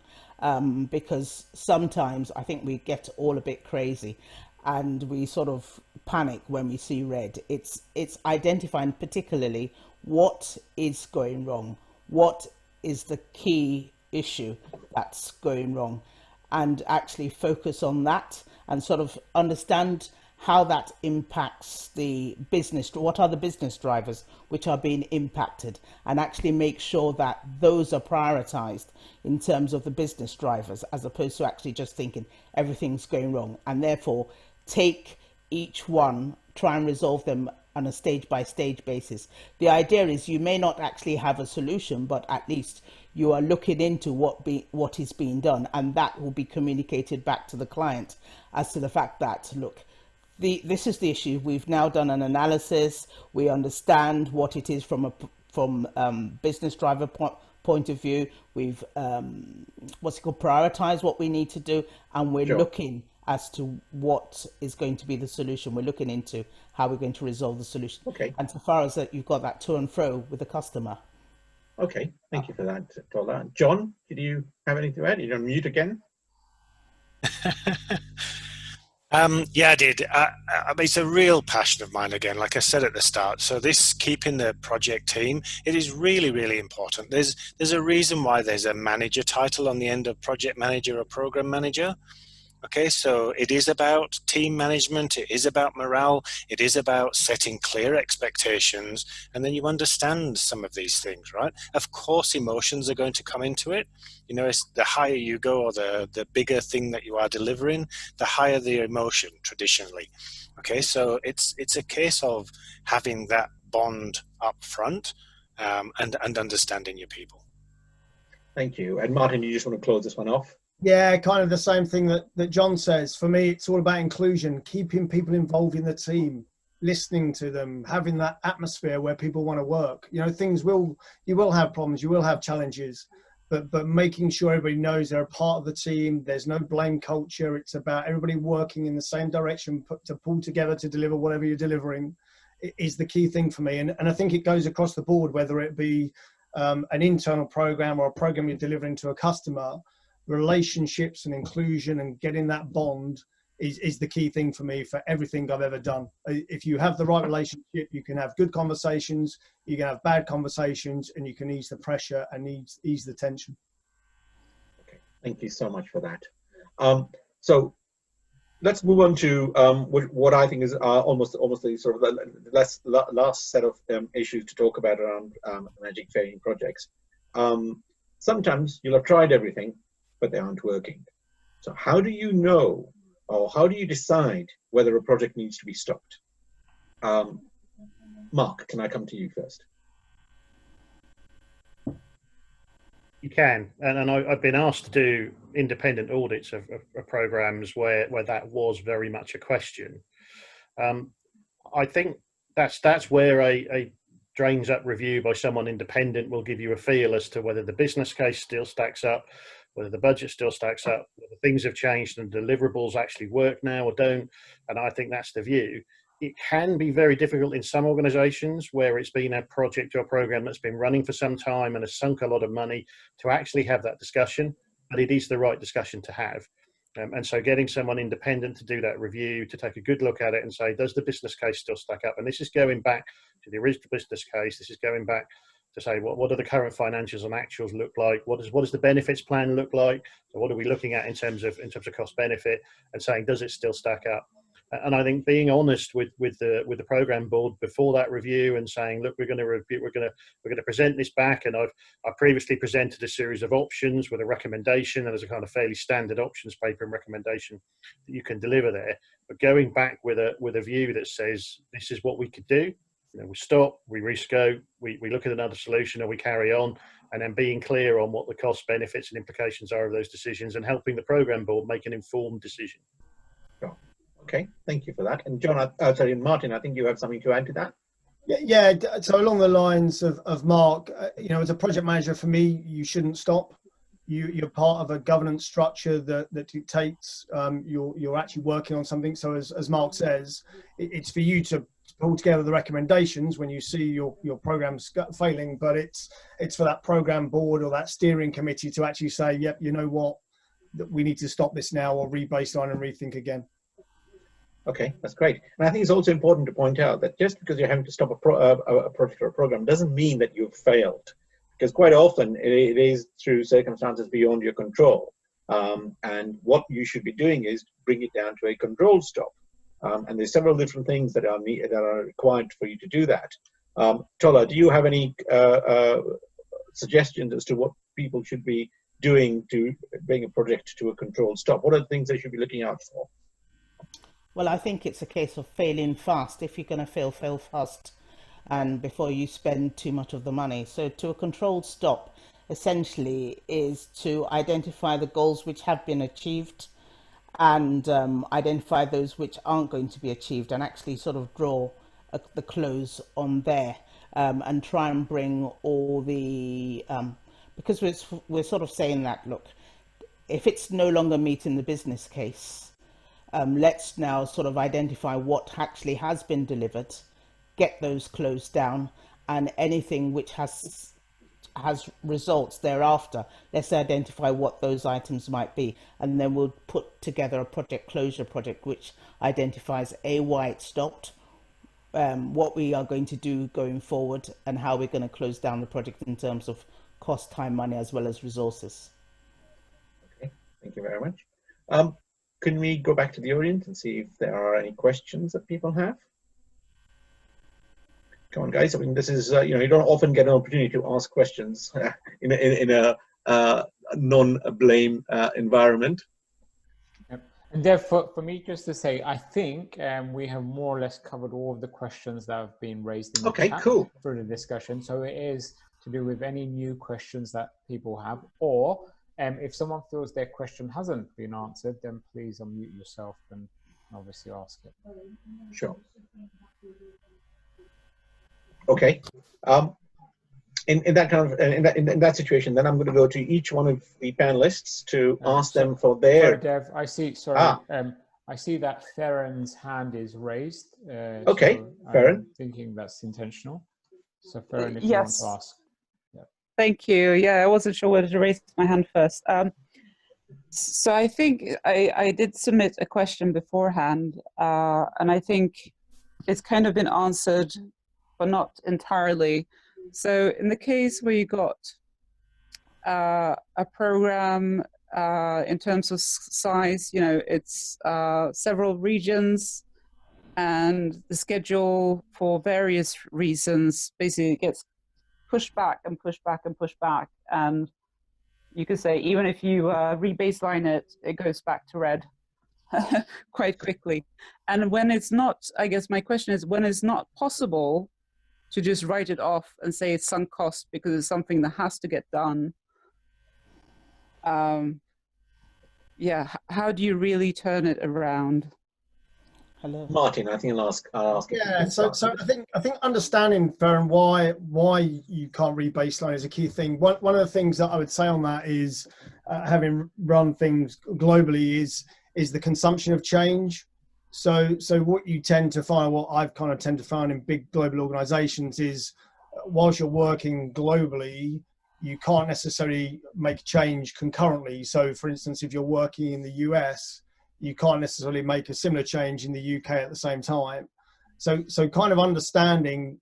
because sometimes I think we get all a bit crazy and we sort of panic when we see red. It's identifying particularly what is going wrong, what is the key issue that's going wrong, and actually focus on that and sort of understand how that impacts the business, what are the business drivers which are being impacted, and actually make sure that those are prioritized in terms of the business drivers, as opposed to actually just thinking everything's going wrong, and therefore take each one, try and resolve them on a stage-by-stage basis. The idea is you may not actually have a solution, but at least you are looking into what is being done, and that will be communicated back to the client as to the fact that, look, this is the issue. We've now done an analysis. We understand what it is from business driver point of view. We've prioritized what we need to do, and we're looking as to what is going to be the solution. We're looking into how we're going to resolve the solution. Okay. And so far as that, you've got that to and fro with the customer. Okay, thank you for that, Tola. John, did you have anything to add? You're on mute again. Yeah, I did. It's a real passion of mine again, like I said at the start. So this keeping the project team, it is really, really important. There's a reason why there's a manager title on the end of project manager or program manager. Okay, so it is about team management, it is about morale, it is about setting clear expectations, and then you understand some of these things, right? Of course, emotions are going to come into it. You know, it's the higher you go, or the bigger thing that you are delivering, the higher the emotion traditionally. Okay, so it's a case of having that bond up front and understanding your people. Thank you. And Martin, you just want to close this one off? Yeah, kind of the same thing that John says. For me, it's all about inclusion, keeping people involved in the team, listening to them, having that atmosphere where people want to work. You know, you will have problems, you will have challenges, but making sure everybody knows they're a part of the team. There's no blame culture. It's about everybody working in the same direction to pull together to deliver whatever you're delivering is the key thing for me. And I think it goes across the board, whether it be an internal program or a program you're delivering to a customer. Relationships and inclusion and getting that bond is the key thing for me for everything I've ever done. If you have the right relationship, you can have good conversations, you can have bad conversations, and you can ease the pressure and ease the tension. Okay, thank you so much for that. So let's move on to what I think is almost the sort of the last set of issues to talk about around managing failing projects. Sometimes you'll have tried everything, but they aren't working. So how do you know, or how do you decide whether a project needs to be stopped? Mark, can I come to you first? You can, and I've been asked to do independent audits of programs where that was very much a question. I think that's where a drains up review by someone independent will give you a feel as to whether the business case still stacks up, whether the budget still stacks up, whether things have changed and deliverables actually work now or don't. And I think that's the view. It can be very difficult in some organizations where it's been a project or program that's been running for some time and has sunk a lot of money to actually have that discussion, but it is the right discussion to have. And so getting someone independent to do that review, to take a good look at it and say, does the business case still stack up? And this is going back to the original business case. This is going back to say, what do the current financials and actuals look like? What does the benefits plan look like? So what are we looking at in terms of cost benefit, and saying, does it still stack up? And I think being honest with the program board before that review and saying, look, we're going to present this back, and I previously presented a series of options with a recommendation, and there's a kind of fairly standard options paper and recommendation that you can deliver there. But going back with a view that says this is what we could do. We stop, we rescope, we look at another solution, or we carry on, and then being clear on what the cost, benefits, and implications are of those decisions, and helping the program board make an informed decision. Sure. Okay, thank you for that. And John, sorry, Martin, I think you have something to add to that. Yeah. So along the lines of Mark, as a project manager, for me, you shouldn't stop. You're part of a governance structure that dictates you're actually working on something. So as Mark says, it's for you to pull together the recommendations when you see your program's failing, but it's for that program board or that steering committee to actually say, yep, you know what, that we need to stop this now, or rebaseline and rethink again. Okay, that's great. And I think it's also important to point out that just because you're having to stop a project or a program doesn't mean that you've failed, because quite often it is through circumstances beyond your control. And what you should be doing is bring it down to a controlled stop. And there's several different things that are required for you to do that. Tola, do you have any suggestions as to what people should be doing to bring a project to a controlled stop? What are the things they should be looking out for? Well, I think it's a case of failing fast. If you're going to fail fast, and before you spend too much of the money. So to a controlled stop essentially is to identify the goals which have been achieved, and identify those which aren't going to be achieved, and actually sort of draw the close on there, and try and bring all the because we're sort of saying that, look, if it's no longer meeting the business case, let's now sort of identify what actually has been delivered, get those closed down, and anything which has results thereafter, let's identify what those items might be, and then we'll put together a project closure project which identifies why it stopped, what we are going to do going forward, and how we're going to close down the project in terms of cost, time, money, as well as resources. Okay, thank you very much. Can we go back to the audience and see if there are any questions that people have? Come on, guys. I mean, this is, you don't often get an opportunity to ask questions in a non-blame environment. Yep. And therefore, for me, just to say, I think we have more or less covered all of the questions that have been raised in the chat through the discussion. So it is to do with any new questions that people have, or if someone feels their question hasn't been answered, then please unmute yourself and obviously ask it. Sure. Okay. In that situation, then I'm going to go to each one of the panelists to ask them for their. Sorry, Dev. I see. Sorry. I see that Theron's hand is raised. Okay, so Theron. I'm thinking that's intentional. So Theron, if you want to ask. Yeah. Thank you. Yeah, I wasn't sure whether to raise my hand first. So I think I did submit a question beforehand, and I think it's kind of been answered, but not entirely. So in the case where you got a program in terms of size, it's several regions, and the schedule for various reasons basically gets pushed back and pushed back and pushed back. And you could say even if you rebaseline it, it goes back to red quite quickly. And when it's not, I guess my question is, when it's not possible to just write it off and say it's sunk cost because it's something that has to get done, yeah, how do you really turn it around? Hello, Martin. I think I'll ask. Yeah. So I think understanding, Theron, why you can't rebaseline is a key thing. One of the things that I would say on that is, having run things globally, is the consumption of change. So what you tend to find, what I've kind of tend to find in big global organizations is, whilst you're working globally, you can't necessarily make change concurrently. So for instance, if you're working in the US, you can't necessarily make a similar change in the UK at the same time. So kind of understanding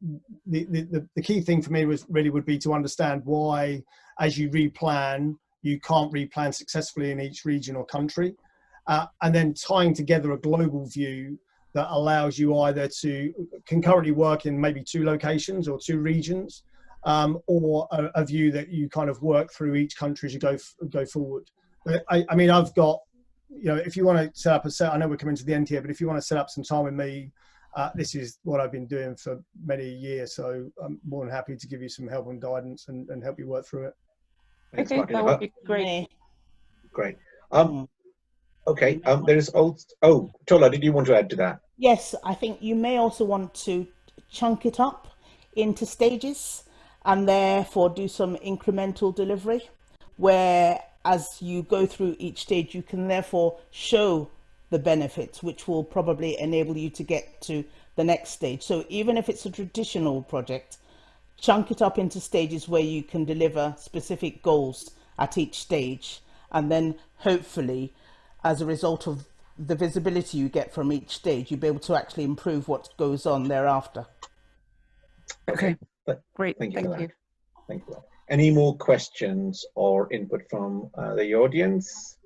the key thing for me would be to understand why, as you replan, you can't replan successfully in each region or country. And then tying together a global view that allows you either to concurrently work in maybe 2 locations or 2 regions, or a view that you kind of work through each country as you go forward. But I mean, I've got, you know, if you want to set up I know we're coming to the end here, but if you want to set up some time with me, this is what I've been doing for many years, so I'm more than happy to give you some help and guidance and help you work through it. Thanks, Okay, Martin. that would be great. Great. Okay, there's oh, Tola, did you want to add to that? Yes, I think you may also want to chunk it up into stages and therefore do some incremental delivery, where as you go through each stage, you can therefore show the benefits, which will probably enable you to get to the next stage. So even if it's a traditional project, chunk it up into stages where you can deliver specific goals at each stage, and then hopefully, as a result of the visibility you get from each stage, you'll be able to actually improve what goes on thereafter. Okay, great. Thank you. Thank you. Any more questions or input from the audience?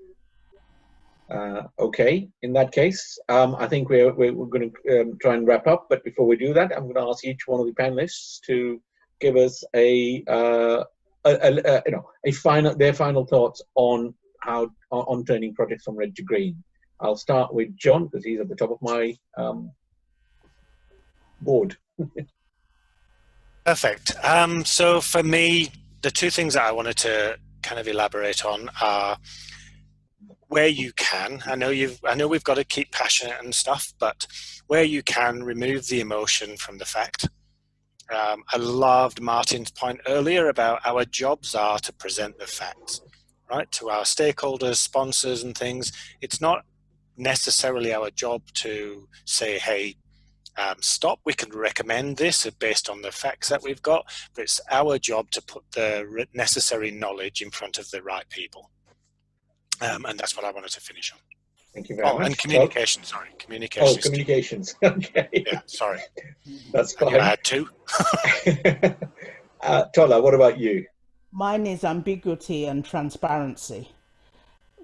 Okay, in that case, I think we're going to try and wrap up. But before we do that, I'm going to ask each one of the panelists to give us their final thoughts on on turning projects from red to green. I'll start with John because he's at the top of my board. Perfect. So for me, the 2 things that I wanted to kind of elaborate on are where you can. I know we've got to keep passionate and stuff, but where you can, remove the emotion from the fact. I loved Martin's point earlier about our jobs are to present the facts, right, to our stakeholders, sponsors and things. It's not necessarily our job to say, hey, stop, we can recommend this based on the facts that we've got, but it's our job to put the necessary knowledge in front of the right people. And that's what I wanted to finish on. Thank you very much. And communication, sorry. Communication. Oh, communications. Okay. Yeah, sorry. That's fine. I had 2. Tola, what about you? Mine is ambiguity and transparency.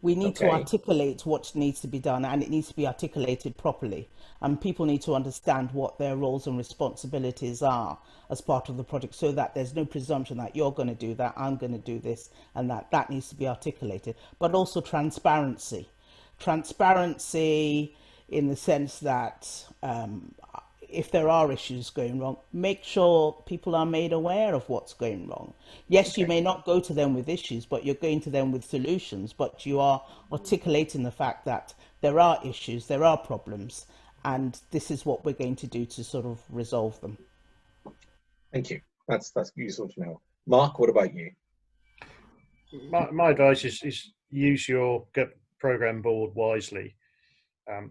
We need to articulate what needs to be done, and it needs to be articulated properly. And people need to understand what their roles and responsibilities are as part of the project, so that there's no presumption that you're going to do that, I'm going to do this, and that needs to be articulated. But also transparency. Transparency in the sense that if there are issues going wrong, make sure people are made aware of what's going wrong. Yes, you may not go to them with issues, but you're going to them with solutions, but you are articulating the fact that there are issues, there are problems, and this is what we're going to do to sort of resolve them. Thank you. That's useful to know. Mark, what about you? My advice is use your program board wisely.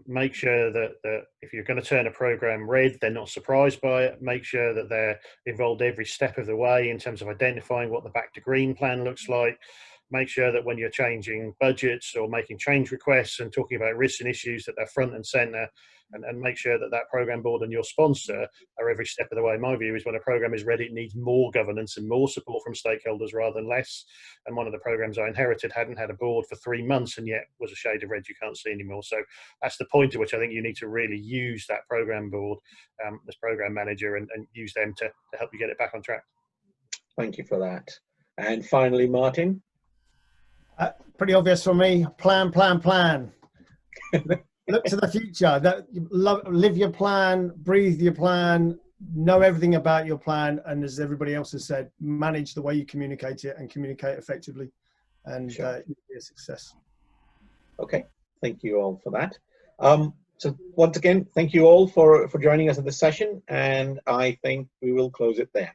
Make sure that if you're going to turn a program red, they're not surprised by it. Make sure that they're involved every step of the way in terms of identifying what the back to green plan looks like. Make sure that when you're changing budgets or making change requests and talking about risks and issues, that they're front and center, and make sure that that program board and your sponsor are every step of the way. My view is when a program is ready, it needs more governance and more support from stakeholders rather than less. And one of the programs I inherited hadn't had a board for 3 months and yet was a shade of red you can't see anymore. So that's the point at which I think you need to really use that program board as program manager and use them to help you get it back on track. Thank you for that. And finally, Martin? Pretty obvious for me. Plan. Look to the future. Live your plan, breathe your plan, know everything about your plan, and as everybody else has said, manage the way you communicate it and communicate effectively, and you'll be a success. Okay, thank you all for that. So once again, thank you all for joining us in this session, and I think we will close it there.